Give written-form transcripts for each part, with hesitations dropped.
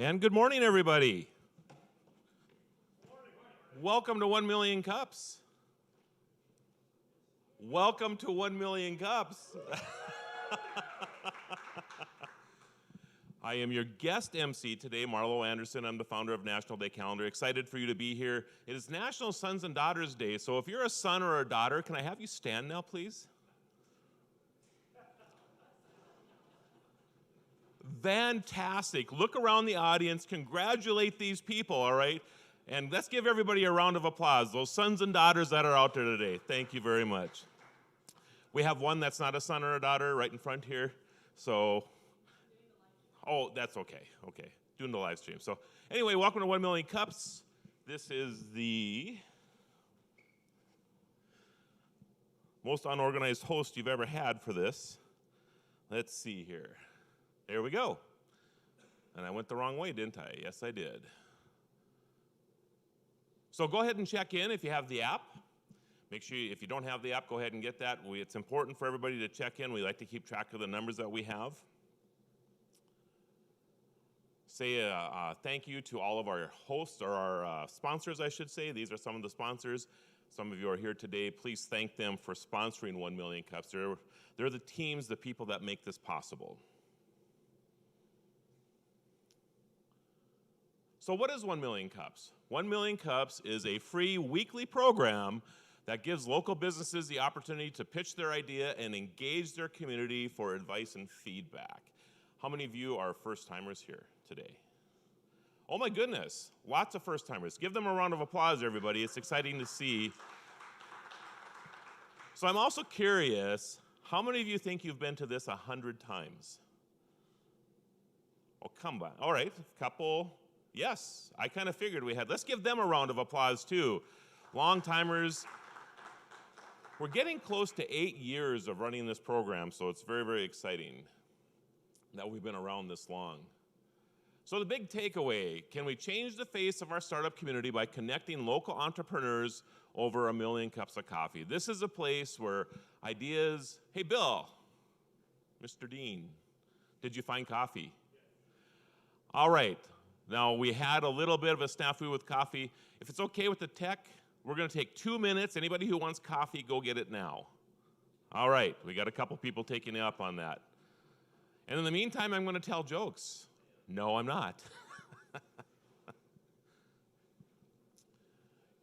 And good morning, everybody. Welcome to 1 Million Cups. Welcome to 1 Million Cups. I am your guest MC today, Marlo Anderson. I'm the founder of National Day Calendar. Excited for you to be here. It is National Sons and Daughters Day, so if you're a son or a daughter, can I have you stand now, please? Fantastic. Look around the audience. Congratulate these people, all right? And let's give everybody a round of applause, those sons and daughters that are out there today. Thank you very much. We have one that's not a son or a daughter right in front here. So, oh, that's okay. Okay, doing the live stream. So anyway, welcome to 1 Million Cups. This is the most unorganized host you've ever had for this. Let's see here. There we go. And I went the wrong way, didn't I? Yes, I did. So go ahead and check in if you have the app. Make sure if you don't have the app, go ahead and get that. It's important for everybody to check in. We like to keep track of the numbers that we have. Say a thank you to all of our hosts, or our sponsors, I should say. These are some of the sponsors. Some of you are here today. Please thank them for sponsoring 1 Million Cups. They're the teams, the people that make this possible. So what is 1 Million Cups? 1 Million Cups is a free weekly program that gives local businesses the opportunity to pitch their idea and engage their community for advice and feedback. How many of you are first-timers here today? Oh my goodness, lots of first-timers. Give them a round of applause, everybody. It's exciting to see. So I'm also curious, how many of you think you've been to this 100 times? Oh, come on. All right, a couple. Yes, I kind of figured we had. Let's give them a round of applause too. Long-timers. We're getting close to 8 years of running this program, so it's very, very exciting that we've been around this long. So the big takeaway, can we change the face of our startup community by connecting local entrepreneurs over 1 million cups of coffee? This is a place where ideas, hey Bill, Mr. Dean, did you find coffee? All right. Now, we had a little bit of a snafu with coffee. If it's okay with the tech, we're going to take 2 minutes. Anybody who wants coffee, go get it now. All right, we got a couple people taking up on that. And in the meantime, I'm going to tell jokes. No, I'm not.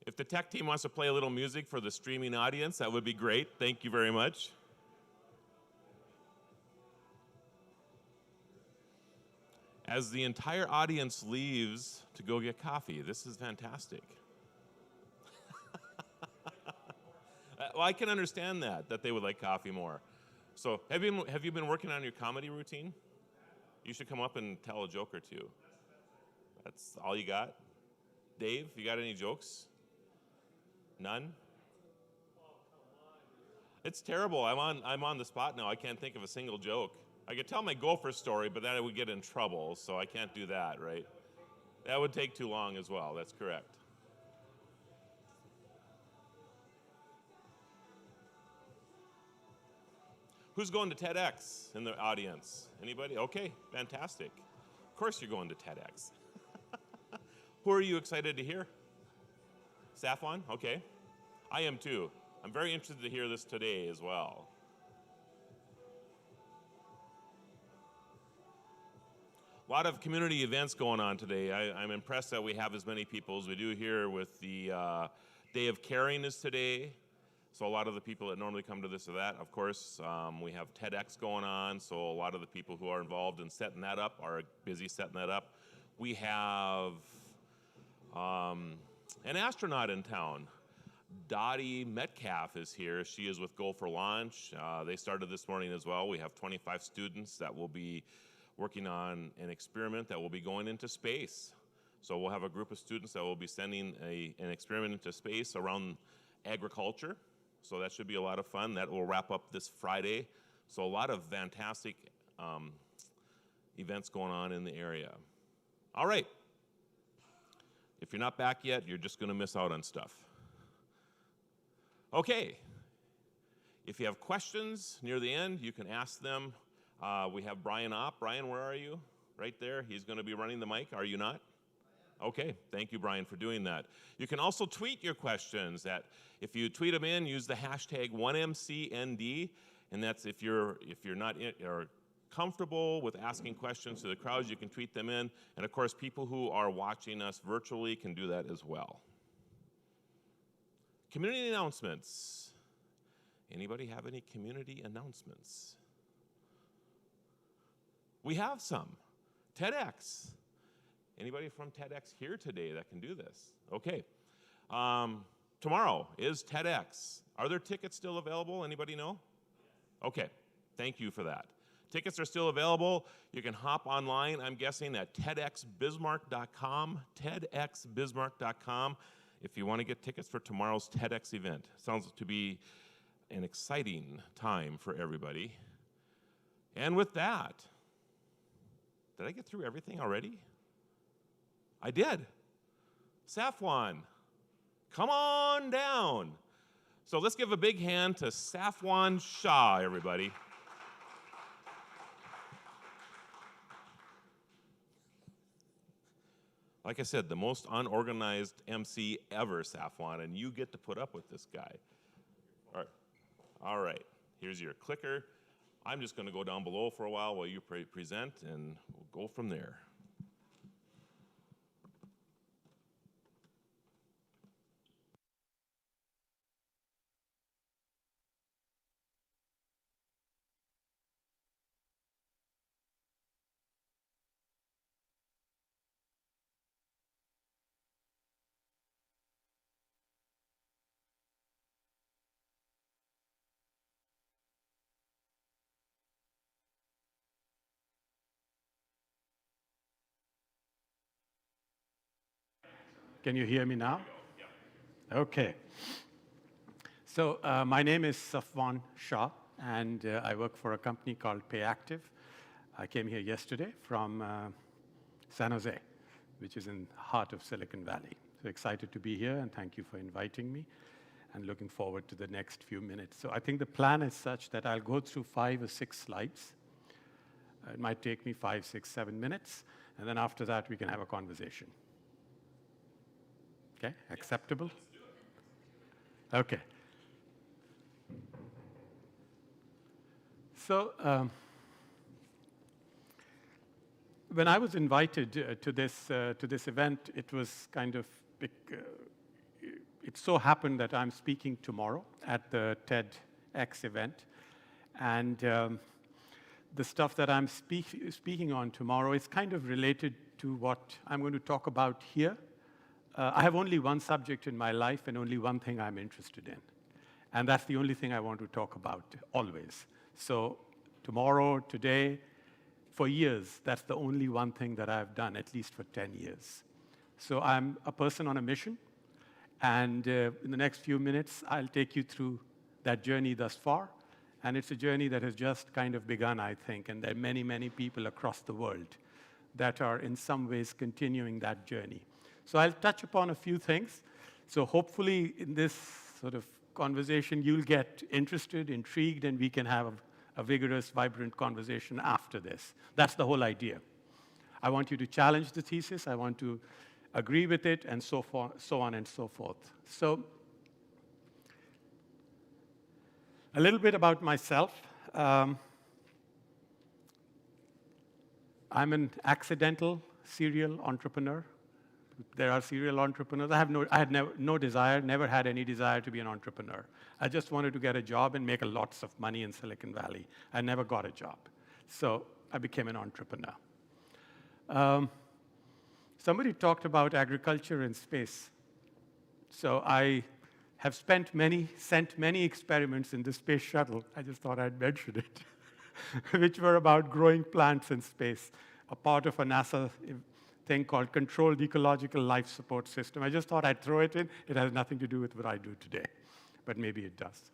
If the tech team wants to play a little music for the streaming audience, that would be great. Thank you very much. As the entire audience leaves to go get coffee, this is fantastic. Well, I can understand that they would like coffee more. So have you been working on your comedy routine? You should come up and tell a joke or two. That's all you got? Dave, you got any jokes? None? It's terrible. I'm on the spot now. I can't think of a single joke. I could tell my gopher story, but then I would get in trouble, so I can't do that, right? That would take too long as well. That's correct. Who's going to TEDx in the audience? Anybody? Okay, fantastic. Of course you're going to TEDx. Who are you excited to hear? Safwan? Okay. I am too. I'm very interested to hear this today as well. A lot of community events going on today. I'm impressed that we have as many people as we do here with the Day of Caring is today. So a lot of the people that normally come to this or that, of course, we have TEDx going on, so a lot of the people who are involved in setting that up are busy setting that up. We have an astronaut in town. Dottie Metcalf is here. She is with Go for Launch. They started this morning as well. We have 25 students that will be working on an experiment that will be going into space. So we'll have a group of students that will be sending an experiment into space around agriculture. So that should be a lot of fun. That will wrap up this Friday. So a lot of fantastic events going on in the area. All right. If you're not back yet, you're just going to miss out on stuff. Okay. If you have questions near the end, you can ask them. We have Brian Opp. Brian, where are you? right there. He's going to be running the mic. Are you not? Okay, thank you, Brian, for doing that. You can also tweet your questions. If you tweet them in, use the hashtag 1MCND, and that's if you're not or comfortable with asking questions to the crowds, you can tweet them in. And of course, people who are watching us virtually can do that as well. Community announcements. Anybody have any community announcements? We have some. TEDx. Anybody from TEDx here today that can do this? Okay. Tomorrow is TEDx. Are there tickets still available? Anybody know? Okay. Thank you for that. Tickets are still available. You can hop online, I'm guessing, at TEDxBismarck.com, TEDxBismarck.com, if you want to get tickets for tomorrow's TEDx event. Sounds to be an exciting time for everybody. And with that, did I get through everything already? I did. Safwan, come on down. So let's give a big hand to Safwan Shah, everybody. Like I said, the most unorganized MC ever, Safwan, and you get to put up with this guy. All right. Here's your clicker. I'm just going to go down below for a while you present, and we'll go from there. Can you hear me now? Okay. So my name is Safwan Shah, and I work for a company called Payactiv. I came here yesterday from San Jose, which is in the heart of Silicon Valley. So excited to be here, and thank you for inviting me, and looking forward to the next few minutes. So I think the plan is such that I'll go through 5 or 6 slides. It might take me 5, 6, 7 minutes, and then after that, we can have a conversation. Okay, acceptable? Okay. So when I was invited to this event, it was kind of, it so happened that I'm speaking tomorrow at the TEDx event. And the stuff that I'm speaking on tomorrow is kind of related to what I'm going to talk about here. I have only one subject in my life and only one thing I'm interested in. And that's the only thing I want to talk about, always. So tomorrow, today, for years, that's the only one thing that I've done, at least for 10 years. So I'm a person on a mission. And in the next few minutes, I'll take you through that journey thus far. And it's a journey that has just kind of begun, I think. And there are many, many people across the world that are in some ways continuing that journey. So I'll touch upon a few things. So hopefully in this sort of conversation, you'll get interested, intrigued, and we can have a vigorous, vibrant conversation after this. That's the whole idea. I want you to challenge the thesis. I want to agree with it, and so on and so forth. So a little bit about myself. I'm an accidental serial entrepreneur. There are serial entrepreneurs. I had never had any desire to be an entrepreneur. I just wanted to get a job and make lots of money in Silicon Valley. I never got a job. So I became an entrepreneur. Somebody talked about agriculture and space. So I have sent many experiments in the space shuttle. I just thought I'd mention it, which were about growing plants in space, a part of a NASA thing called Controlled Ecological Life Support System. I just thought I'd throw it in. It has nothing to do with what I do today, but maybe it does.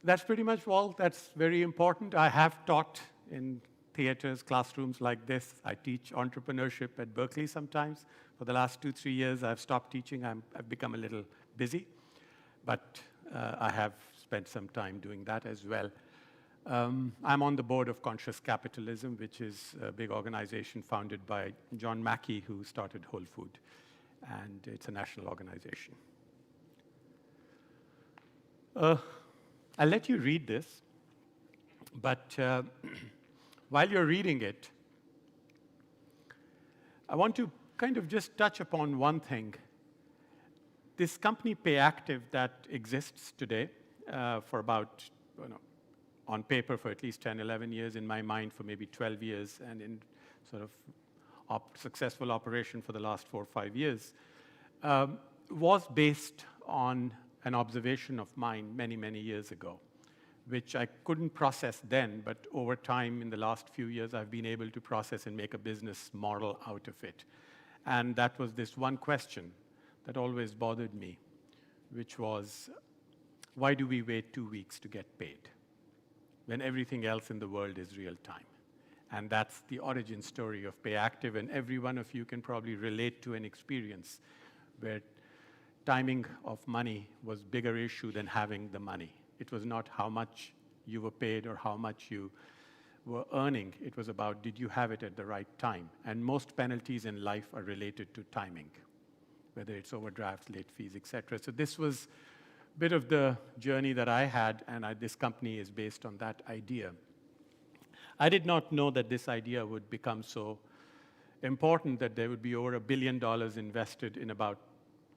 That's pretty much all that's very important. I have taught in theaters, classrooms like this. I teach entrepreneurship at Berkeley sometimes. For the last 2-3 years, I've stopped teaching. I've become a little busy, but I have spent some time doing that as well. I'm on the board of Conscious Capitalism, which is a big organization founded by John Mackey, who started Whole Food, and it's a national organization. I'll let you read this, but while you're reading it, I want to kind of just touch upon one thing. This company, Payactiv, that exists today for about, on paper for at least 10, 11 years, in my mind for maybe 12 years, and in sort of successful operation for the last 4 or 5 years, was based on an observation of mine many, many years ago, which I couldn't process then, but over time, in the last few years, I've been able to process and make a business model out of it. And that was this one question that always bothered me, which was, why do we wait 2 weeks to get paid when everything else in the world is real time? And that's the origin story of Payactiv, and every one of you can probably relate to an experience where timing of money was a bigger issue than having the money. It was not how much you were paid or how much you were earning. It was about, did you have it at the right time? And most penalties in life are related to timing, whether it's overdrafts, late fees, etc. So this was a bit of the journey that I had, and this company is based on that idea. I did not know that this idea would become so important that there would be over $1 billion invested in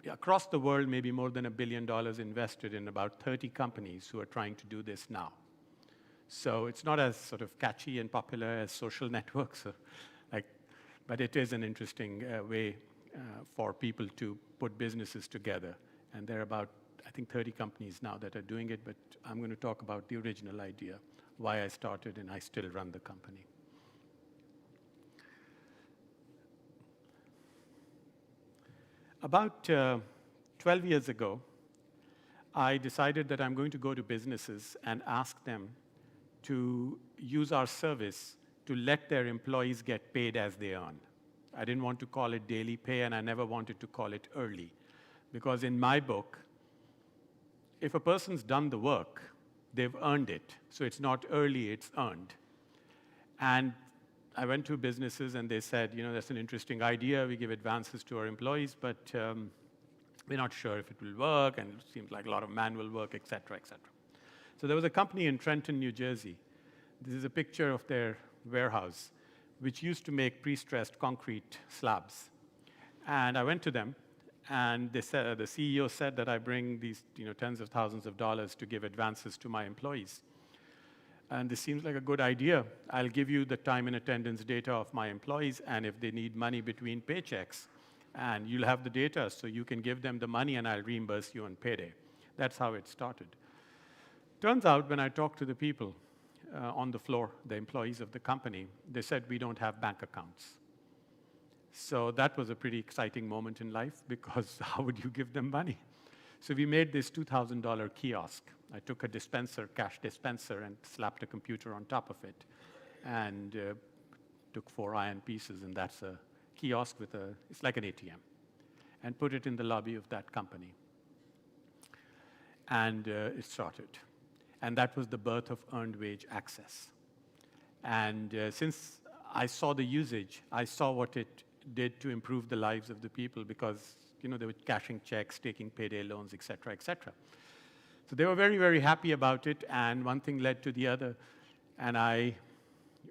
across the world, maybe more than $1 billion invested in about 30 companies who are trying to do this now. So it's not as sort of catchy and popular as social networks, but it is an interesting way for people to put businesses together. And there are about, I think, 30 companies now that are doing it, but I'm going to talk about the original idea, why I started, and I still run the company. About 12 years ago, I decided that I'm going to go to businesses and ask them to use our service to let their employees get paid as they earn. I didn't want to call it daily pay, and I never wanted to call it early. Because in my book, if a person's done the work, they've earned it. So it's not early, it's earned. And I went to businesses and they said, that's an interesting idea. We give advances to our employees, but we're not sure if it will work, and it seems like a lot of manual work, et cetera, et cetera. So there was a company in Trenton, New Jersey. This is a picture of their warehouse, which used to make pre-stressed concrete slabs. And I went to them, and they said, the CEO said that I bring these tens of thousands of dollars to give advances to my employees. And this seems like a good idea. I'll give you the time and attendance data of my employees, and if they need money between paychecks, and you'll have the data, so you can give them the money and I'll reimburse you on payday. That's how it started. Turns out, when I talked to the people on the floor, the employees of the company, they said, we don't have bank accounts. So that was a pretty exciting moment in life, because how would you give them money? So we made this $2,000 kiosk. I took a dispenser, cash dispenser, and slapped a computer on top of it, and took 4 iron pieces, and that's a kiosk with it's like an ATM, and put it in the lobby of that company. And it started. And that was the birth of earned wage access. And since I saw the usage, I saw what it did to improve the lives of the people, because they were cashing checks, taking payday loans, et cetera, et cetera. So they were very, very happy about it, and one thing led to the other. And I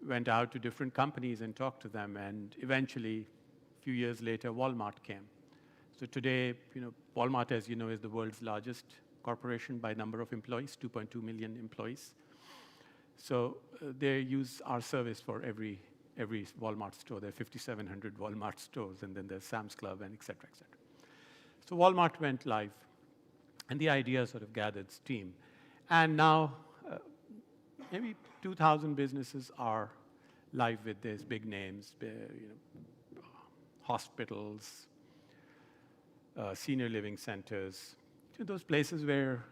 went out to different companies and talked to them, and eventually, a few years later, Walmart came. So today, Walmart, as you know, is the world's largest corporation by number of employees, 2.2 million employees. So they use our service for every Walmart store. There are 5,700 Walmart stores, and then there's Sam's Club, and et cetera, et cetera. So Walmart went live, and the idea sort of gathered steam. And now, maybe 2,000 businesses are live with this, big names, hospitals, senior living centers, those places where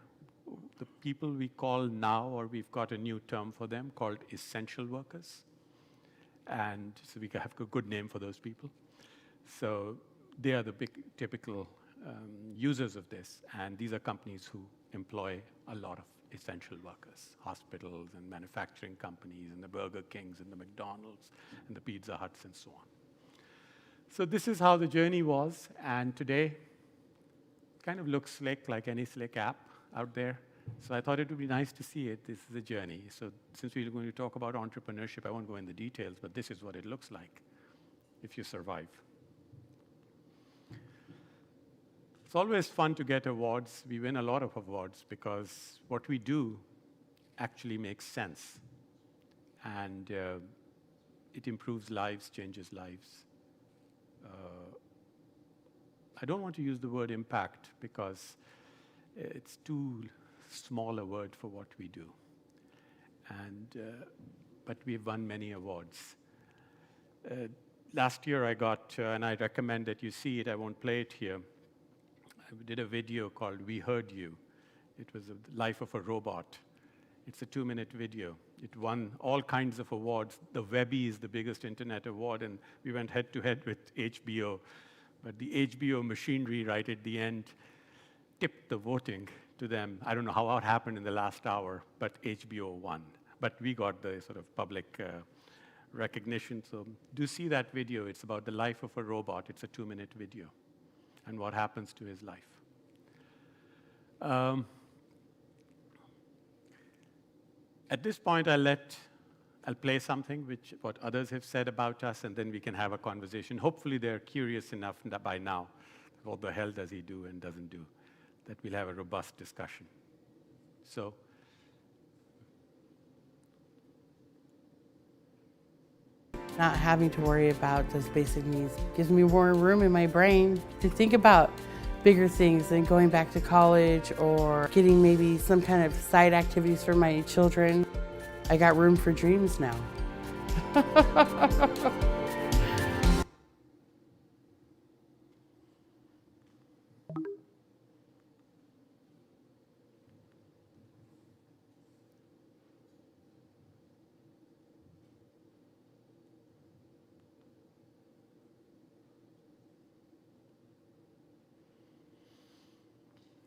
the people we call now, or we've got a new term for them called essential workers. And so we have a good name for those people. So they are the big typical users of this, and these are companies who employ a lot of essential workers, hospitals and manufacturing companies and the Burger Kings and the McDonald's and the Pizza Huts and so on. So this is how the journey was, and today it kind of looks slick, like any slick app out there. So I thought it would be nice to see it. This is a journey. So since we're going to talk about entrepreneurship, I won't go in the details, but this is what it looks like if you survive. It's always fun to get awards. We win a lot of awards because what we do actually makes sense. And it improves lives, changes lives. I don't want to use the word impact because it's too small a word for what we do. But we've won many awards. Last year I got, and I recommend that you see it, I won't play it here. I did a video called We Heard You. It was the life of a robot. It's a 2-minute video. It won all kinds of awards. The Webby is the biggest internet award, and we went head-to-head with HBO. But the HBO machinery right at the end tipped the voting to them. I don't know how it happened in the last hour, but HBO won. But we got the sort of public recognition. So do see that video. It's about the life of a robot. It's a 2-minute video and what happens to his life. At this point, I'll play something what others have said about us, and then we can have a conversation. Hopefully they're curious enough by now, what the hell does he do and doesn't do, that we'll have a robust discussion. So, not having to worry about those basic needs gives me more room in my brain to think about bigger things than going back to college or getting maybe some kind of side activities for my children. I got room for dreams now.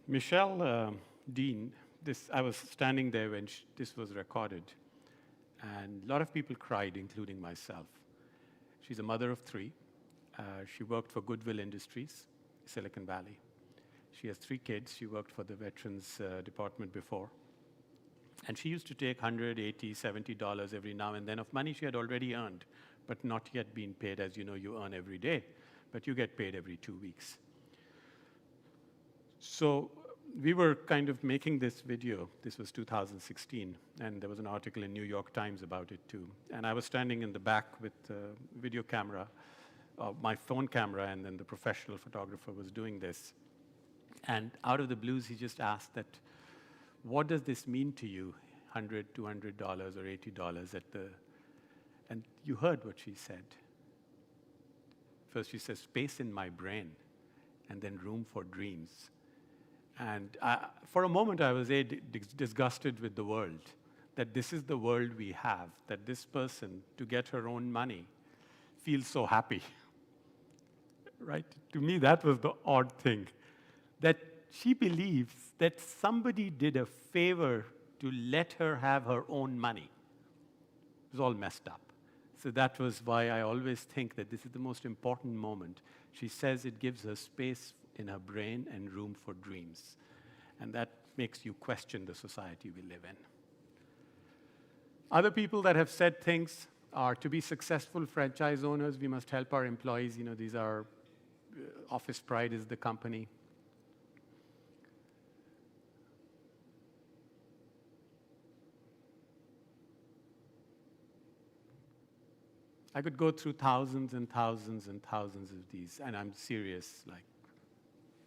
Michelle Dean, I was standing there when this was recorded, and a lot of people cried, including myself. She's a mother of 3. She worked for Goodwill Industries, Silicon Valley. She has 3 kids. She worked for the Veterans Department before. And she used to take $100, $80, $70 every now and then of money she had already earned, but not yet been paid. As you know, you earn every day, but you get paid every 2 weeks. So we were kind of making this video. This was 2016, and there was an article in New York Times about it too. And I was standing in the back with a video camera, my phone camera, and then the professional photographer was doing this. And out of the blues, he just asked that, what does this mean to you, $100, $200, or $80 at the... And you heard what she said. First she says, space in my brain, and then room for dreams. And for a moment, I was disgusted with the world, that this is the world we have, that this person, to get her own money, feels so happy. Right? To me, that was the odd thing, that she believes that somebody did a favor to let her have her own money. It was all messed up. So that was why I always think that this is the most important moment. She says it gives her space in her brain and room for dreams. And that makes you question the society we live in. Other people that have said things are, to be successful franchise owners, we must help our employees. You know, these are, Office Pride is the company. I could go through thousands and thousands and thousands of these, and I'm serious, like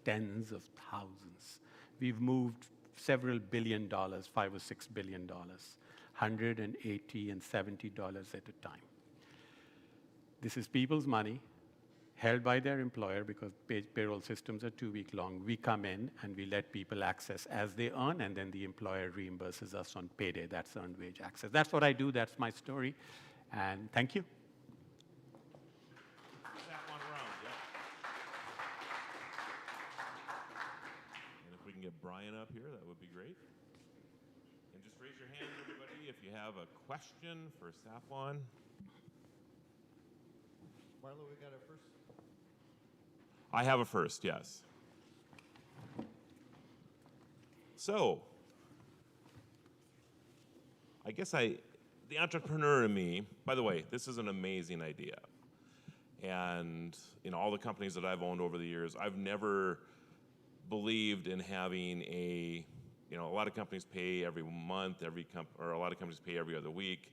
tens of thousands. We've moved several $1 billion, $5 or $6 billion, $180 and $70 at a time. This is people's money held by their employer because payroll systems are 2 week long. We come in and we let people access as they earn, and then the employer reimburses us on payday. That's earned wage access. That's what I do. That's my story. And thank you. And if we can get Brian up here, that would be great. And just raise your hand, everybody, if you have a question for Safwan. Marlo, we got our first. I have a first, yes. So, I guess the entrepreneur in me, by the way, this is an amazing idea. And all the companies that I've owned over the years, I've never believed in having a lot of companies pay every month, or a lot of companies pay every other week.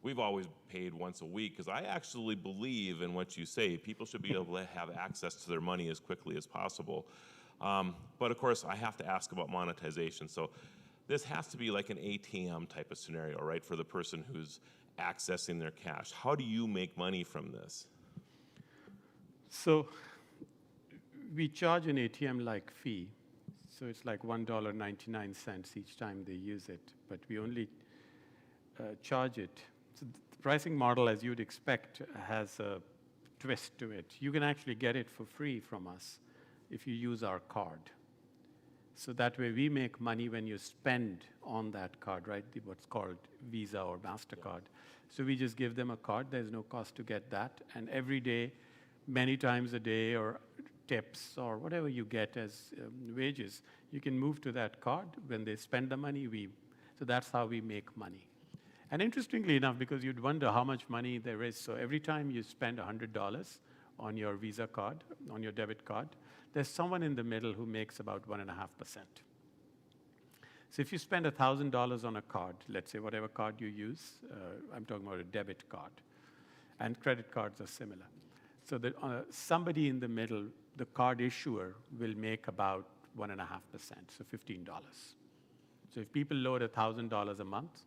We've always paid once a week because I actually believe in what you say. People should be able to have access to their money as quickly as possible. But of course, I have to ask about monetization. So this has to be like an ATM type of scenario, right, for the person who's accessing their cash. How do you make money from this? So we charge an ATM-like fee. So it's like $1.99 each time they use it, but we only charge it. So the pricing model, as you'd expect, has a twist to it. You can actually get it for free from us if you use our card. So that way we make money when you spend on that card, right? What's called Visa or MasterCard. So we just give them a card. There's no cost to get that. And every day, many times a day, or tips or whatever you get as wages, you can move to that card. When they spend the money, so that's how we make money. And interestingly enough, because you'd wonder how much money there is, so every time you spend $100 on your Visa card, on your debit card, there's someone in the middle who makes about 1.5%. So if you spend $1,000 on a card, let's say whatever card you use, I'm talking about a debit card, and credit cards are similar. So that somebody in the middle, the card issuer, will make about 1.5%, so $15. So if people load $1,000 a month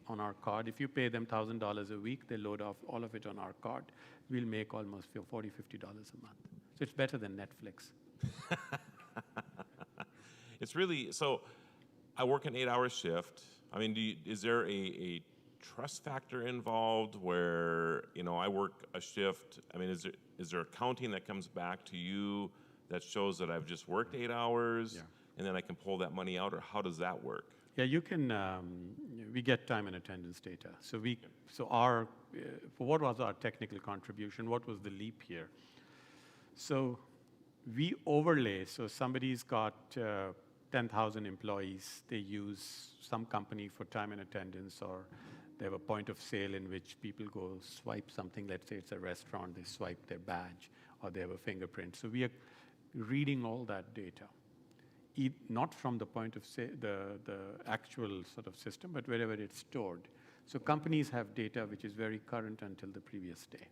on our card, if you pay them $1,000 a week, they load off all of it on our card, we'll make almost $40, $50 a month. So it's better than Netflix. It's really, so I work an 8-hour shift. I mean, is there a trust factor involved where, I work a shift? I mean, is there accounting that comes back to you that shows that I've just worked 8 hours, Yeah. and then I can pull that money out, or how does that work? Yeah, you can, we get time and attendance data. So for what was our technical contribution, what was the leap year? So we overlay, so somebody's got 10,000 employees, they use some company for time and attendance, or they have a point of sale in which people go swipe something. Let's say it's a restaurant, they swipe their badge, or they have a fingerprint. So we are reading all that data, not from the point of sale, the actual sort of system, but wherever it's stored. So companies have data which is very current until the previous day.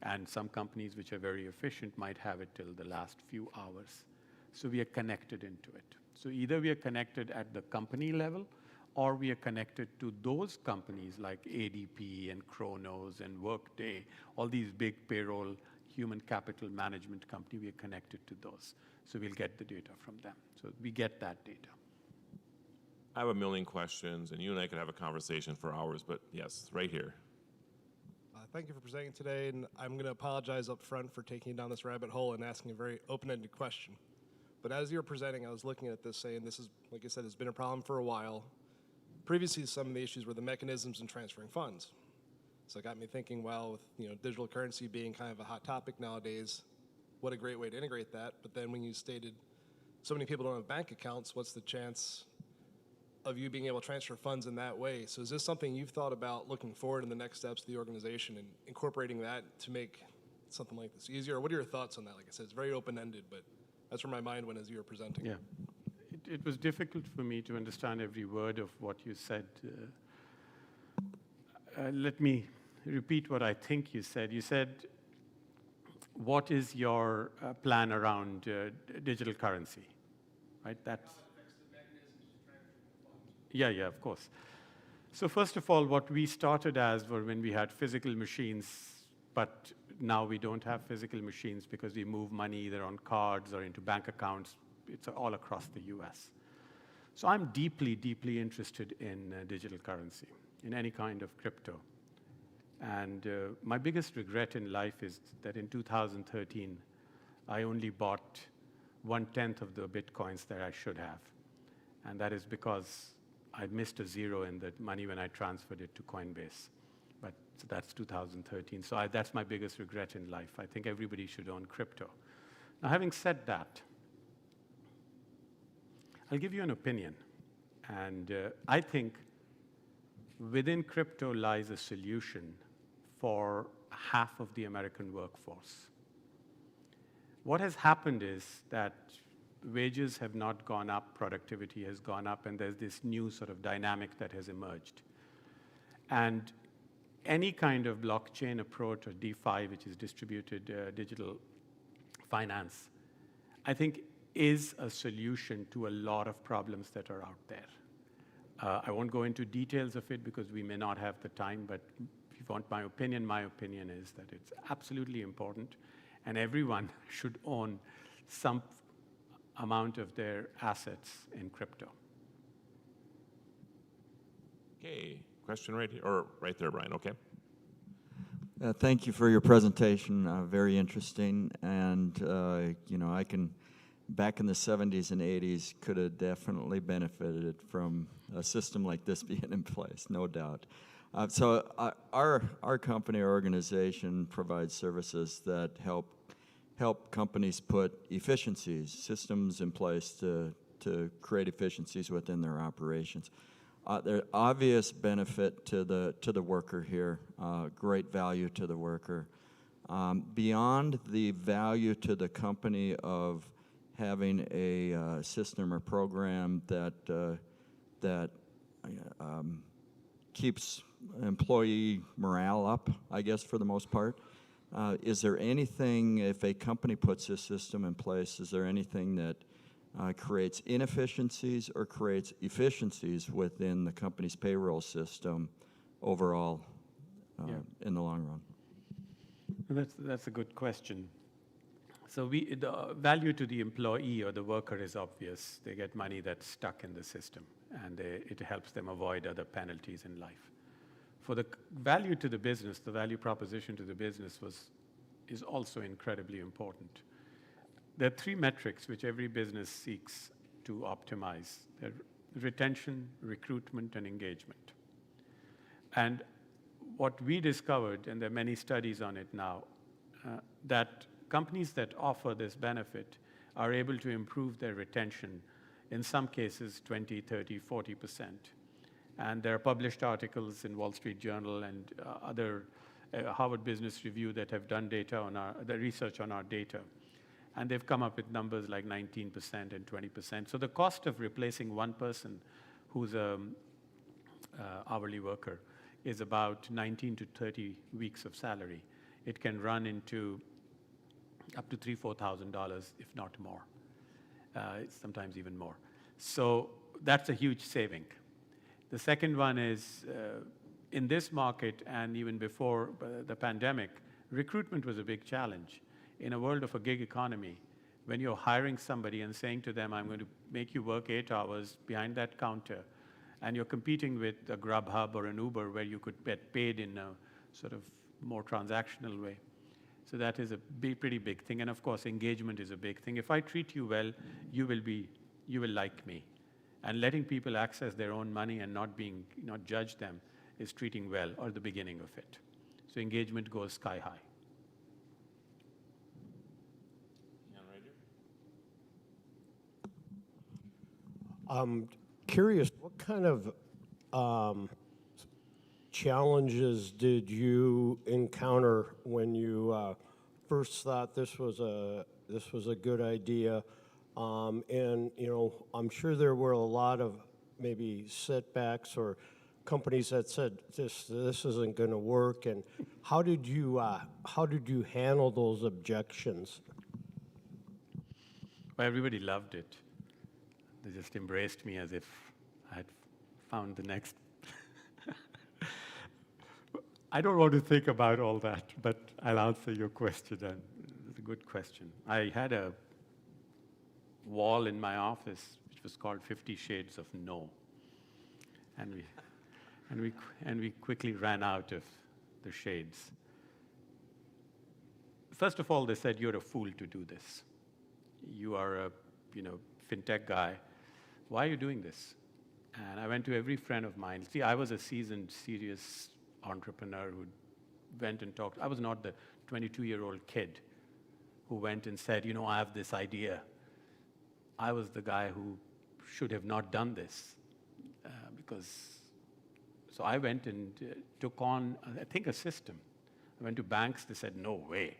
And some companies which are very efficient might have it till the last few hours. So we are connected into it. So either we are connected at the company level, or we are connected to those companies like ADP and Kronos and Workday, all these big payroll, human capital management company, we are connected to those. So we'll get the data from them. So we get that data. I have a million questions, and you and I could have a conversation for hours, but yes, right here. Thank you for presenting today, and I'm going to apologize up front for taking you down this rabbit hole and asking a very open-ended question. But as you were presenting, I was looking at this saying this is, like I said, has been a problem for a while. Previously, some of the issues were the mechanisms in transferring funds. So it got me thinking, well, with digital currency being kind of a hot topic nowadays, what a great way to integrate that. But then when you stated so many people don't have bank accounts, what's the chance of you being able to transfer funds in that way? So is this something you've thought about looking forward in the next steps of the organization and incorporating that to make something like this easier? Or what are your thoughts on that? Like I said, it's very open-ended, but that's where my mind went as you were presenting. Yeah. It was difficult for me to understand every word of what you said. Let me repeat what I think you said. You said, what is your plan around digital currency? Right? That's. Yeah, of course. So first of all, what we started as were when we had physical machines, but now we don't have physical machines because we move money either on cards or into bank accounts. It's all across the US. So I'm deeply, deeply interested in digital currency, in any kind of crypto. And my biggest regret in life is that in 2013, I only bought 1/10 of the Bitcoins that I should have. And that is because I missed a zero in the money when I transferred it to Coinbase. But so that's 2013. So that's my biggest regret in life. I think everybody should own crypto. Now, having said that, I'll give you an opinion. And I think within crypto lies a solution for half of the American workforce. What has happened is that wages have not gone up, productivity has gone up, and there's this new sort of dynamic that has emerged. And any kind of blockchain approach, or DeFi, which is distributed digital finance, I think is a solution to a lot of problems that are out there. I won't go into details of it because we may not have the time, but if you want my opinion is that it's absolutely important, and everyone should own some amount of their assets in crypto. Okay, question right here, or right there, Brian, okay. Thank you for your presentation, very interesting, and I can, back in the 70s and 80s, could have definitely benefited from a system like this being in place, no doubt. So our company, our organization provides services that help companies put efficiencies, systems in place to create efficiencies within their operations. There's obvious benefit to the worker here, great value to the worker. Beyond the value to the company of having a system or program that keeps employee morale up, I guess, for the most part, is there anything, if a company puts this system in place, is there anything that creates inefficiencies or creates efficiencies within the company's payroll system overall in the long run? That's a good question. So the value to the employee or the worker is obvious. They get money that's stuck in the system, and it helps them avoid other penalties in life. For the value to the business, the value proposition to the business is also incredibly important. There are three metrics which every business seeks to optimize. They're retention, recruitment, and engagement. And what we discovered, and there are many studies on it now, that companies that offer this benefit are able to improve their retention, in some cases 20, 30, 40%. And there are published articles in Wall Street Journal and other Harvard Business Review that have done the research on our data. And they've come up with numbers like 19% and 20%. So the cost of replacing one person who's an hourly worker is about 19 to 30 weeks of salary. It can run into up to $3,000-$4,000, if not more, sometimes even more. So that's a huge saving. The second one is, in this market and even before the pandemic, recruitment was a big challenge. In a world of a gig economy, when you're hiring somebody and saying to them, I'm going to make you work 8 hours behind that counter, and you're competing with a Grubhub or an Uber where you could get paid in a sort of more transactional way. So that is a pretty big thing. And of course, engagement is a big thing. If I treat you well, you will like me. And letting people access their own money and not judge them is treating well, or the beginning of it. So engagement goes sky high. I'm curious, what kind of challenges did you encounter when you first thought this was a good idea? And I'm sure there were a lot of maybe setbacks or companies that said this isn't going to work. And how did you handle those objections? Well, everybody loved it. They just embraced me as if I had found the next. I don't want to think about all that, but I'll answer your question, and it's a good question. I had a wall in my office which was called 50 Shades of No, and we quickly ran out of the shades. First of all, they said, you're a fool to do this. You are a fintech guy. Why are you doing this? And I went to every friend of mine. See, I was a seasoned, serious entrepreneur who went and talked. I was not the 22-year-old kid who went and said, you know, I have this idea. I was the guy who should have not done this so I went and took on, I think, a system. I went to banks, they said, no way.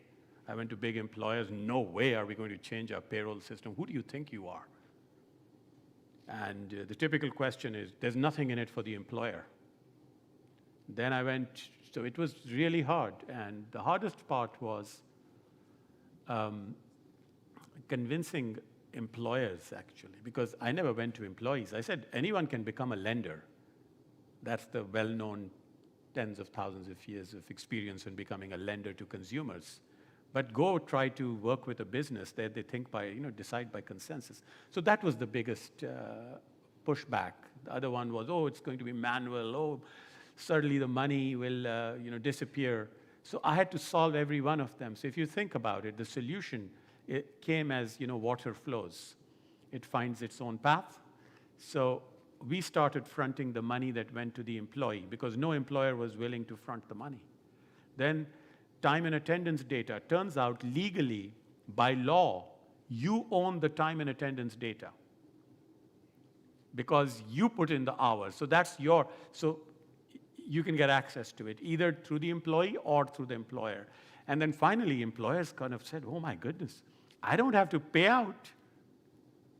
I went to big employers, no way are we going to change our payroll system. Who do you think you are? And the typical question is, there's nothing in it for the employer. Then I went, so it was really hard. And the hardest part was convincing employers, actually, because I never went to employees. I said, anyone can become a lender. That's the well-known tens of thousands of years of experience in becoming a lender to consumers. But go try to work with a business that they think by, decide by consensus. So that was the biggest pushback. The other one was, oh, it's going to be manual. Oh, certainly the money will, disappear. So I had to solve every one of them. So if you think about it, the solution, it came as, water flows. It finds its own path. So we started fronting the money that went to the employee because no employer was willing to front the money. Then time and attendance data. Turns out legally, by law, you own the time and attendance data because you put in the hours. So that's so you can get access to it either through the employee or through the employer. And then finally, employers kind of said, oh my goodness, I don't have to pay out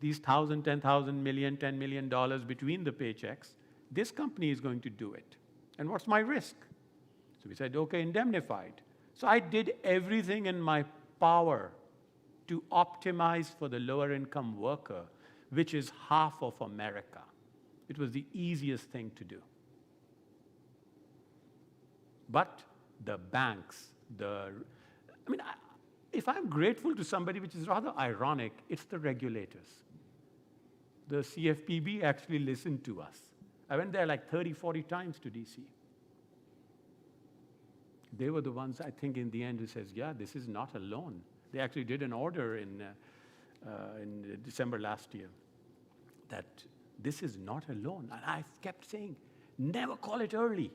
these $1,000, $10,000, million, $10 million between the paychecks. This company is going to do it. And what's my risk? So we said, okay, indemnified. So I did everything in my power to optimize for the lower income worker, which is half of America. It was the easiest thing to do. But the banks, if I'm grateful to somebody, which is rather ironic, it's the regulators. The CFPB actually listened to us. I went there like 30, 40 times to DC. They were the ones, I think, in the end who says, yeah, this is not a loan. They actually did an order in December last year that this is not a loan. And I kept saying, never call it early.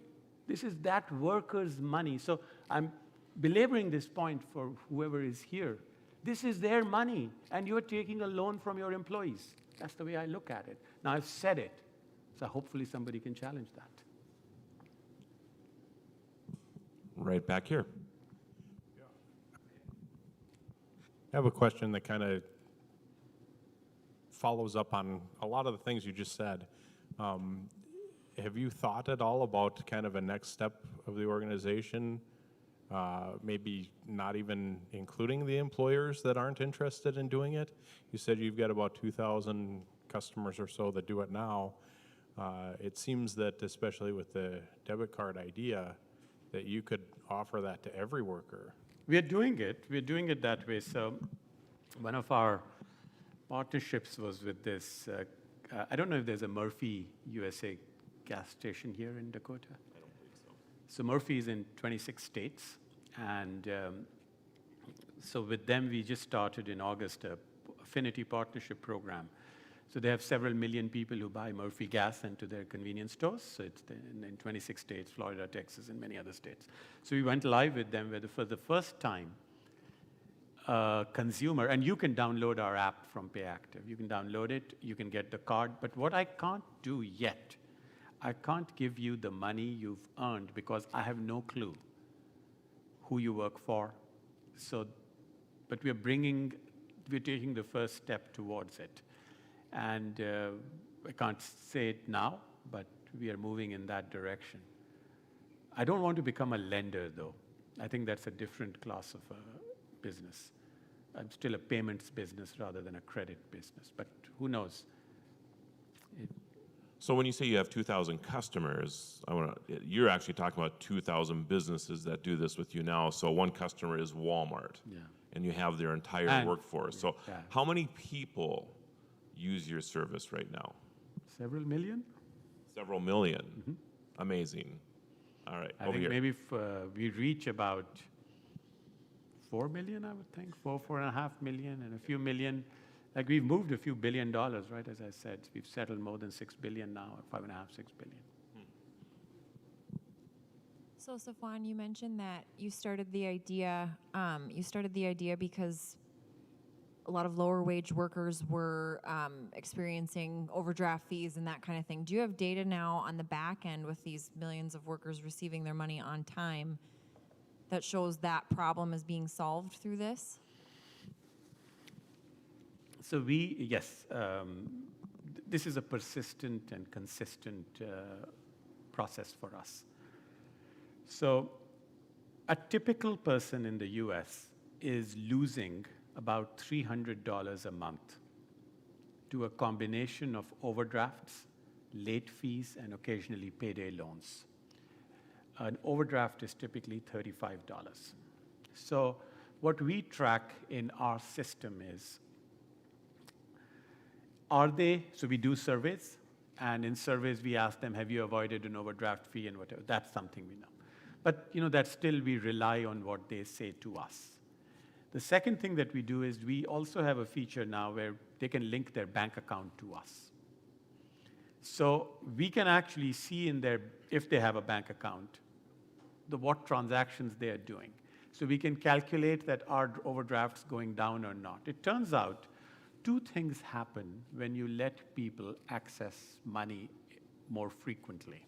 This is that worker's money. So I'm belaboring this point for whoever is here. This is their money, and you're taking a loan from your employees. That's the way I look at it. Now, I've said it, so hopefully somebody can challenge that. Right back here. I have a question that kind of follows up on a lot of the things you just said. Have you thought at all about kind of a next step of the organization? Maybe not even including the employers that aren't interested in doing it? You said you've got about 2,000 customers or so that do it now. It seems that, especially with the debit card idea, that you could offer that to every worker. We're doing it. We're doing it that way. So one of our partnerships was with this, I don't know if there's a Murphy USA gas station here in Dakota. I don't believe so. So Murphy is in 26 states. And so with them, we just started in August a affinity partnership program. So they have several million people who buy Murphy gas into their convenience stores. So it's in 26 states, Florida, Texas, and many other states. So we went live with them where for the first time, consumer, and you can download our app from Payactiv. You can download it, you can get the card. But what I can't do yet, I can't give you the money you've earned because I have no clue who you work for. So, but we're taking the first step towards it. And I can't say it now, but we are moving in that direction. I don't want to become a lender, though. I think that's a different class of business. I'm still a payments business rather than a credit business, but who knows? So when you say you have 2,000 customers, you're actually talking about 2,000 businesses that do this with you now. So one customer is Walmart, Yeah. and you have their entire workforce. So Yeah. how many people use your service right now? Several million? Several million. Amazing. All right, I over think here. maybe we reach about 4 million, I would think, 4.5 million, and a few million Like we've moved a few $1 billion, right? As I said, we've settled more than $6 billion now, 5.5, $6 billion. So Safwan, you mentioned that you started the idea. Because a lot of lower wage workers were experiencing overdraft fees and that kind of thing. Do you have data now on the back end with these millions of workers receiving their money on time that shows that problem is being solved through this? So this is a persistent and consistent process for us. So a typical person in the US is losing about $300 a month to a combination of overdrafts, late fees, and occasionally payday loans. An overdraft is typically $35. So what we track in our system is, so we do surveys, and in surveys we ask them, have you avoided an overdraft fee and whatever. That's something we know. But that still we rely on what they say to us. The second thing that we do is we also have a feature now where they can link their bank account to us. So we can actually see if they have a bank account, what transactions they are doing. So we can calculate that are overdrafts going down or not. It turns out 2 things happen when you let people access money more frequently.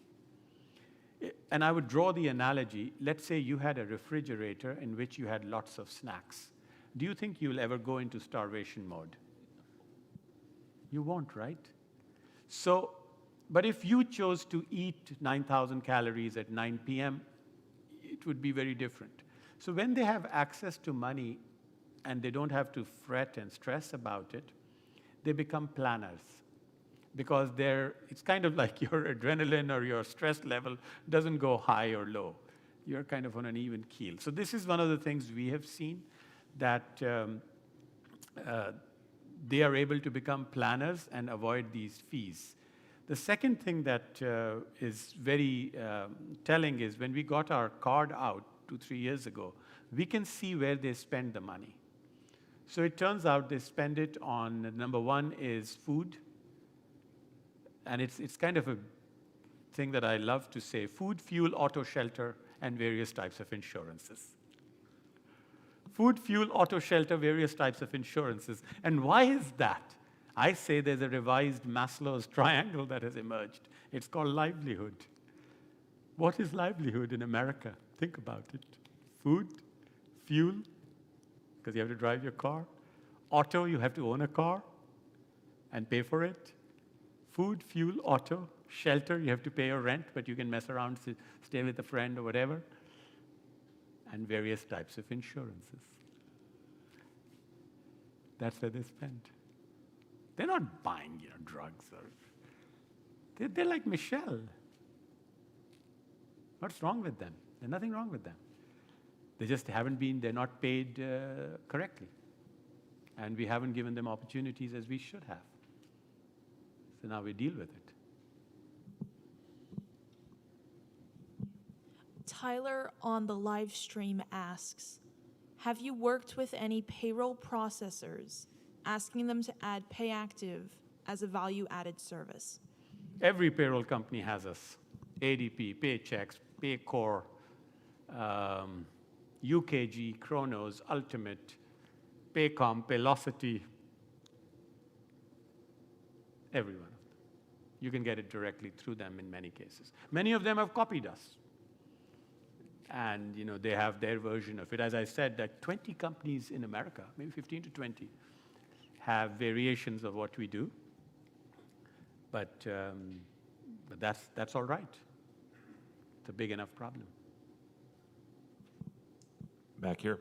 And I would draw the analogy, let's say you had a refrigerator in which you had lots of snacks. Do you think you'll ever go into starvation mode? You won't, right? So, but if you chose to eat 9,000 calories at 9 p.m., it would be very different. So when they have access to money and they don't have to fret and stress about it, they become planners. Because it's kind of like your adrenaline or your stress level doesn't go high or low. You're kind of on an even keel. So this is one of the things we have seen, that they are able to become planners and avoid these fees. The second thing that is very telling is when we got our card out 2-3 years ago, we can see where they spend the money. So it turns out they spend it on, number one is food. And it's kind of a thing that I love to say, food, fuel, auto, shelter, and various types of insurances. Food, fuel, auto, shelter, various types of insurances. And why is that? I say there's a revised Maslow's triangle that has emerged. It's called livelihood. What is livelihood in America? Think about it. Food, fuel, because you have to drive your car. Auto, you have to own a car and pay for it. Food, fuel, auto, shelter, you have to pay your rent, but you can mess around, stay with a friend or whatever. And various types of insurances. That's where they spend. They're not buying drugs. They're like Michelle. What's wrong with them? There's nothing wrong with them. They just they're not paid correctly. And we haven't given them opportunities as we should have. So now we deal with it. Tyler on the live stream asks, have you worked with any payroll processors asking them to add Payactiv as a value-added service? Every payroll company has us. ADP, Paychex, Paycor, UKG, Kronos, Ultimate, Paycom, Paylocity, every one of them. You can get it directly through them in many cases. Many of them have copied us. And they have their version of it. As I said, that 20 companies in America, maybe 15 to 20, have variations of what we do. But that's all right. It's a big enough problem. Back here.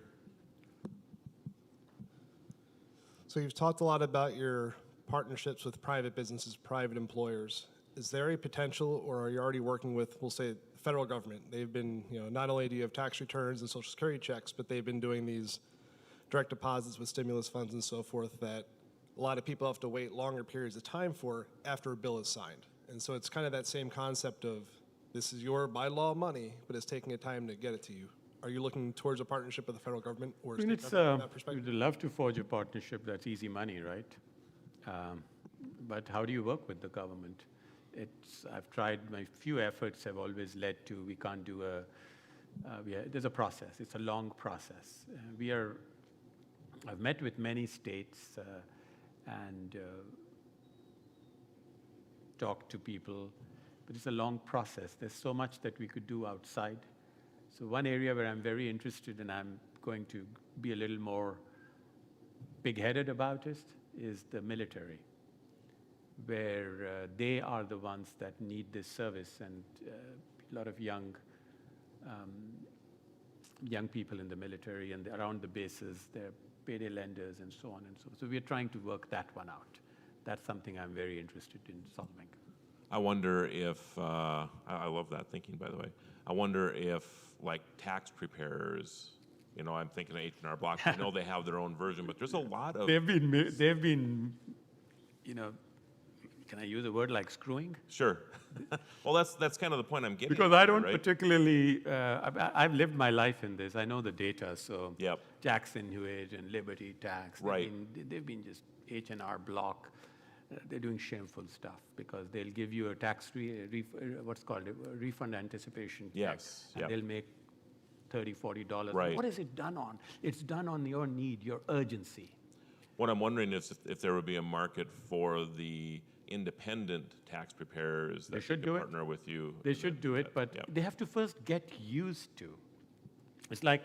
So you've talked a lot about your partnerships with private businesses, private employers. Is there a potential, or are you already working with, we'll say, the federal government? They've been, not only do you have tax returns and Social Security checks, but they've been doing these direct deposits with stimulus funds and so forth that a lot of people have to wait longer periods of time for after a bill is signed. And so it's kind of that same concept of this is your by law money, but it's taking a time to get it to you. Are you looking towards a partnership with the federal government or state government from that perspective? We'd love to forge a partnership that's easy money, right? But how do you work with the government? I've tried, my few efforts have always led to, we can't do there's a process. It's a long process. I've met with many states and talked to people, but it's a long process. There's so much that we could do outside. So one area where I'm very interested and I'm going to be a little more big-headed about it is the military, where they are the ones that need this service, and a lot of young people in the military and around the bases, they're payday lenders and so on and so on. So we're trying to work that one out. That's something I'm very interested in solving. I wonder if, I love that thinking, by the way. I wonder if, like, tax preparers, I'm thinking of H&R Block. I know they have their own version, but there's a lot of... They've been, can I use a word like screwing? Sure. Well, that's kind of the point I'm getting Because at, I don't right? particularly, I've lived my life in this. I know the data, so Yep. Jackson Hewitt and Liberty Tax, Right. they've been just H&R Block. They're doing shameful stuff because they'll give you a tax, what's called a refund anticipation check. Yes, And yep. they'll make $30, $40. Right. What is it done on? It's done on your need, your urgency. What I'm wondering is if there would be a market for the independent tax preparers that should could do it. partner with you. They should do it, but Yep. they have to first get used to. It's like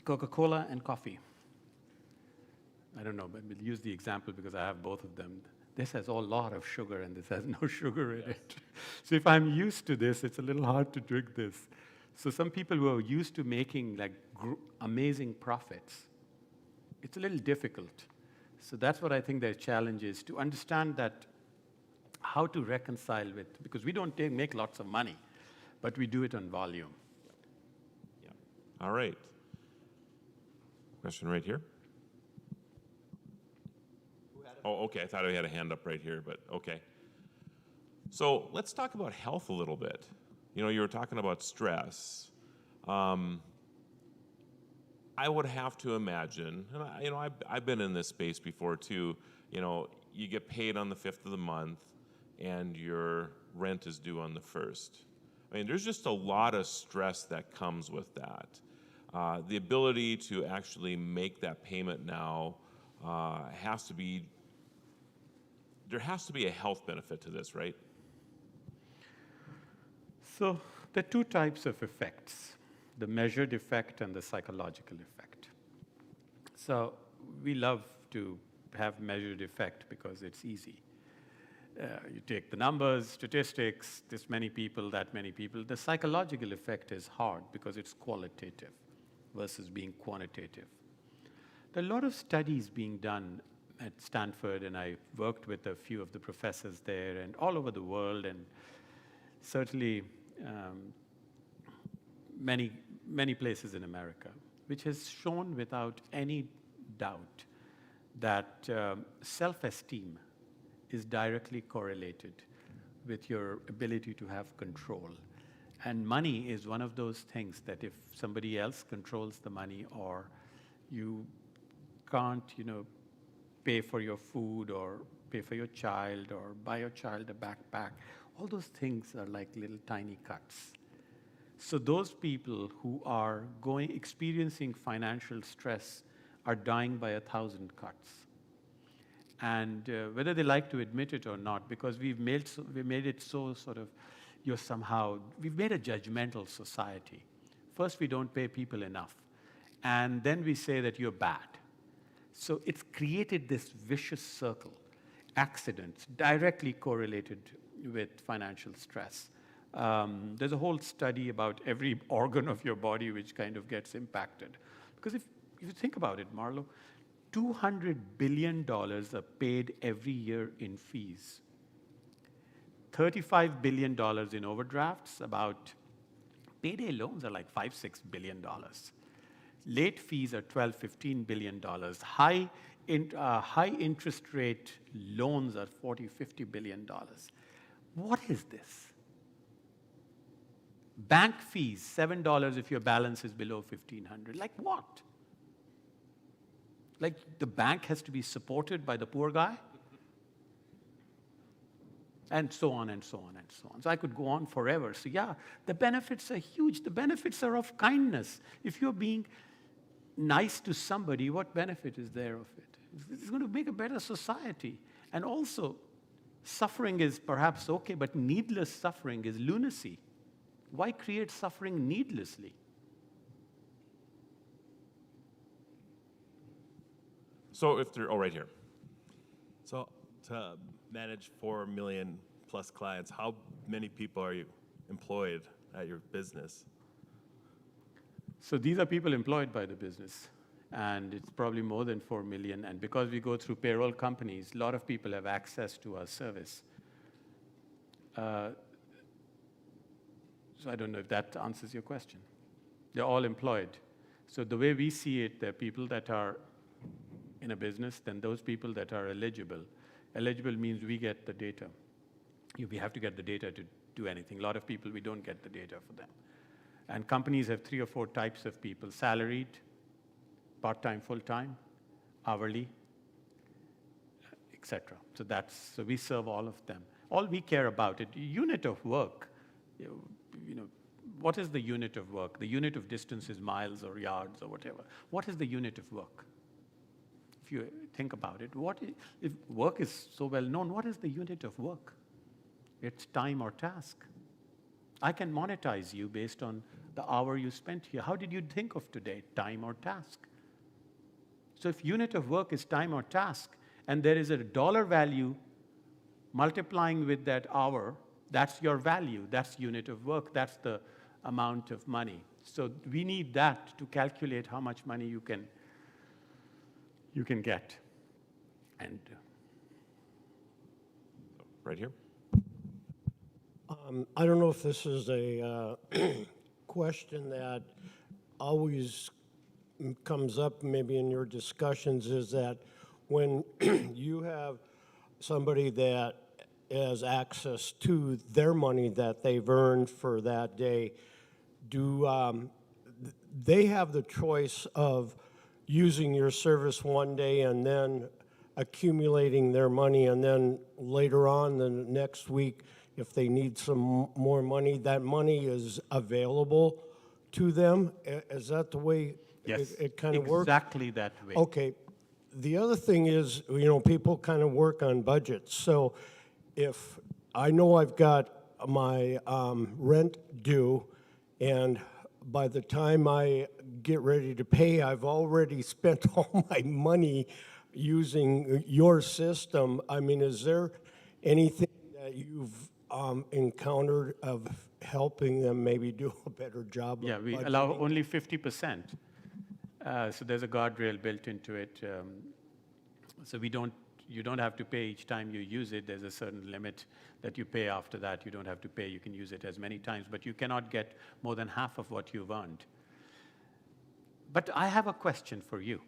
Coca-Cola and coffee. I don't know, but we'll use the example because I have both of them. This has a lot of sugar and this has no sugar in it. So if I'm used to this, it's a little hard to drink this. So some people who are used to making like amazing profits, it's a little difficult. So that's what I think their challenge is, to understand that how to reconcile with, because we don't make lots of money, but we do it on volume. Yeah. All right. Question right here. Oh, okay. I thought I had a hand up right here, but okay. So let's talk about health a little bit. You were talking about stress. I would have to imagine, and I've been in this space before too. You get paid on the 5th of the month, and your rent is due on the 1st. I mean, there's just a lot of stress that comes with that. The ability to actually make that payment now there has to be a health benefit to this, right? So there are two types of effects, the measured effect and the psychological effect. So we love to have measured effect because it's easy. You take the numbers, statistics, this many people, that many people. The psychological effect is hard because it's qualitative versus being quantitative. There are a lot of studies being done at Stanford, and I worked with a few of the professors there and all over the world, and certainly many places in America, which has shown without any doubt that self-esteem is directly correlated with your ability to have control. And money is one of those things that if somebody else controls the money, or you can't, pay for your food or pay for your child or buy your child a backpack, all those things are like little tiny cuts. So those people who are experiencing financial stress are dying by 1,000 cuts. And whether they like to admit it or not, because we made it so sort of, we've made a judgmental society. First, we don't pay people enough. And then we say that you're bad. So it's created this vicious circle. Accidents directly correlated with financial stress. There's a whole study about every organ of your body which kind of gets impacted. Because if you think about it, Marlo, $200 billion are paid every year in fees. $35 billion in overdrafts, about payday loans are like $5-6 billion. Late fees are $12-15 billion. High interest rate loans are $40-50 billion. What is this? Bank fees, $7 if your balance is below $1,500. Like what? Like the bank has to be supported by the poor guy? And so on and so on and so on. So I could go on forever. So yeah, the benefits are huge. The benefits are of kindness. If you're being nice to somebody, what benefit is there of it? It's going to make a better society. And also, suffering is perhaps okay, but needless suffering is lunacy. Why create suffering needlessly? So if they're, oh, right here. So to manage 4 million plus clients, how many people are you employed at your business? So these are people employed by the business, and it's probably more than 4 million. And because we go through payroll companies, a lot of people have access to our service. So I don't know if that answers your question. They're all employed. So the way we see it, there are people that are in a business, then those people that are eligible. Eligible means we get the data. We have to get the data to do anything. A lot of people, we don't get the data for them. And companies have 3 or 4 types of people: salaried, part-time, full-time, hourly, etc. So we serve all of them. All we care about it, unit of work. What is the unit of work? The unit of distance is miles or yards or whatever. What is the unit of work? If you think about it, if work is so well known, what is the unit of work? It's time or task. I can monetize you based on the hour you spent here. How did you think of today? Time or task? So if unit of work is time or task, and there is a dollar value multiplying with that hour, that's your value. That's unit of work. That's the amount of money. So we need that to calculate how much money you can get. And Right here. I don't know if this is a question that always comes up maybe in your discussions, is that when you have somebody that has access to their money that they've earned for that day, do they have the choice of using your service one day and then accumulating their money, and then later on the next week, if they need some more money, that money is available to them? Is that the way yes, it kind of works? exactly that way. Okay. The other thing is, people kind of work on budgets. So if I know I've got my rent due, and by the time I get ready to pay, I've already spent all my money using your system. I mean, is there anything that you've encountered of helping them maybe do a better job Yeah, of we budgeting? allow only 50%. So there's a guardrail built into it. So you don't have to pay each time you use it. There's a certain limit that you pay. After that, you don't have to pay. You can use it as many times, but you cannot get more than half of what you've earned. But I have a question for you.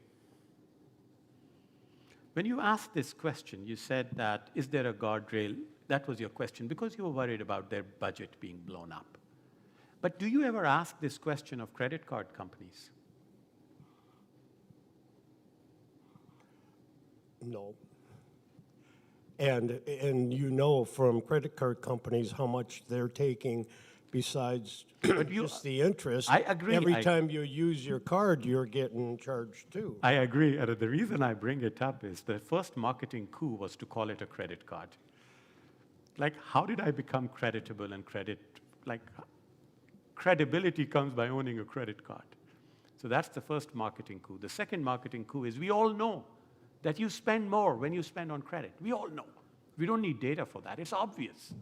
When you asked this question, you said that, is there a guardrail? That was your question, because you were worried about their budget being blown up. But do you ever ask this question of credit card companies? No. And from credit card companies how much they're taking besides just the interest. I agree. Every time you use your card, you're getting charged too. I agree. And the reason I bring it up is the first marketing coup was to call it a credit card. Like, how did I become creditable and credibility comes by owning a credit card. So that's the first marketing coup. The second marketing coup is we all know that you spend more when you spend on credit. We all know. We don't need data for that. It's obvious.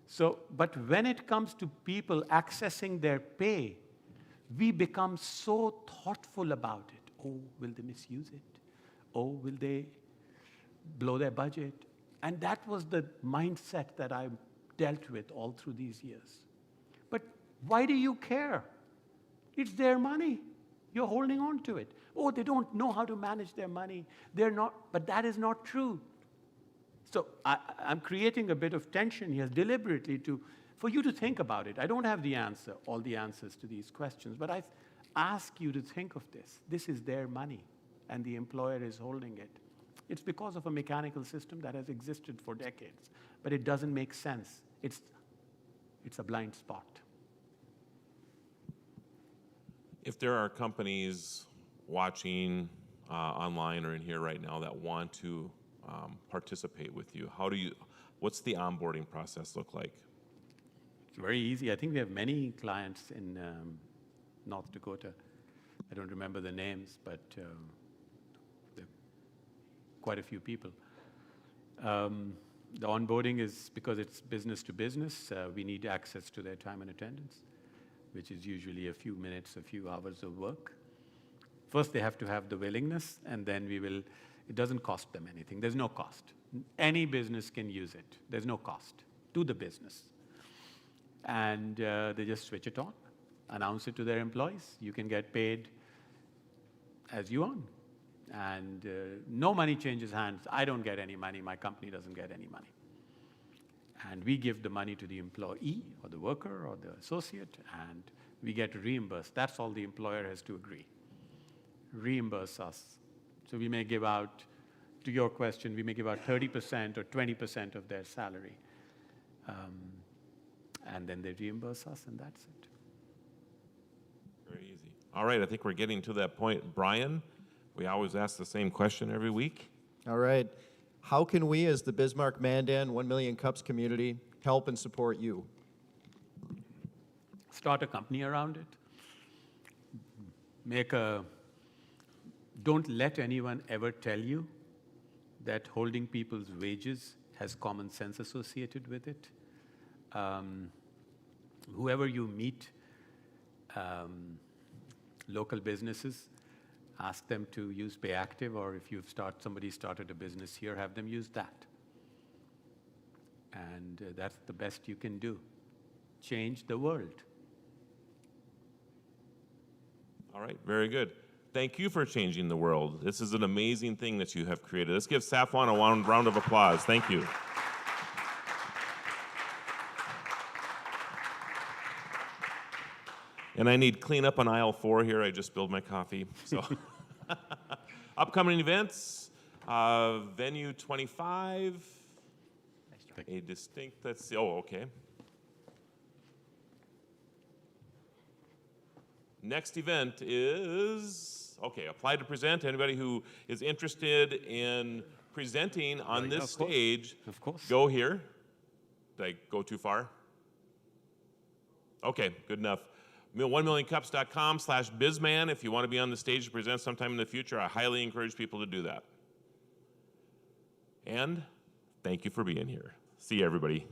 So, but when it comes to people accessing their pay, we become so thoughtful about it. Oh, will they misuse it? Oh, will they blow their budget? And that was the mindset that I dealt with all through these years. But why do you care? It's their money. You're holding on to it. Oh, they don't know how to manage their money. They're not, but that is not true. So I'm creating a bit of tension here deliberately for you to think about it. I don't have all the answers to these questions, but I ask you to think of this. This is their money. and the employer is holding it. It's because of a mechanical system that has existed for decades, but it doesn't make sense. It's a blind spot. If there are companies watching online or in here right now that want to participate with you, what's the onboarding process look like? It's very easy. I think we have many clients in North Dakota. I don't remember the names, but there are quite a few people. The onboarding is because it's business to business. We need access to their time and attendance, which is usually a few minutes, a few hours of work. First, they have to have the willingness, and then it doesn't cost them anything. There's no cost. Any business can use it. There's no cost to the business. And they just switch it on, announce it to their employees. You can get paid as you earn. And no money changes hands. I don't get any money. My company doesn't get any money. And we give the money to the employee or the worker or the associate, and we get reimbursed. That's all the employer has to agree. Reimburse us. So we may give out, to your question, we may give out 30% or 20% of their salary. And then they reimburse us, and that's it. Very easy. All right, I think we're getting to that point. Brian, we always ask the same question every week. All right. How can we, as the Bismarck Mandan 1 Million Cups community, help and support you? Start a company around it. Don't let anyone ever tell you that holding people's wages has common sense associated with it. Whoever you meet, local businesses, ask them to use Payactiv, or if somebody started a business here, have them use that. And that's the best you can do. Change the world. All right, very good. Thank you for changing the world. This is an amazing thing that you have created. Let's give Safwan a round of applause. Thank you. And I need cleanup on aisle 4 here. I just spilled my coffee. So, upcoming events, venue 25. A distinct. Let's see. Oh, okay. Next event is apply to present. Anybody who is interested in presenting on this stage, of course. Go here. Did I go too far? Okay, good enough. 1millioncups.com/bizman. If you want to be on the stage to present sometime in the future, I highly encourage people to do that. And thank you for being here. See you, everybody.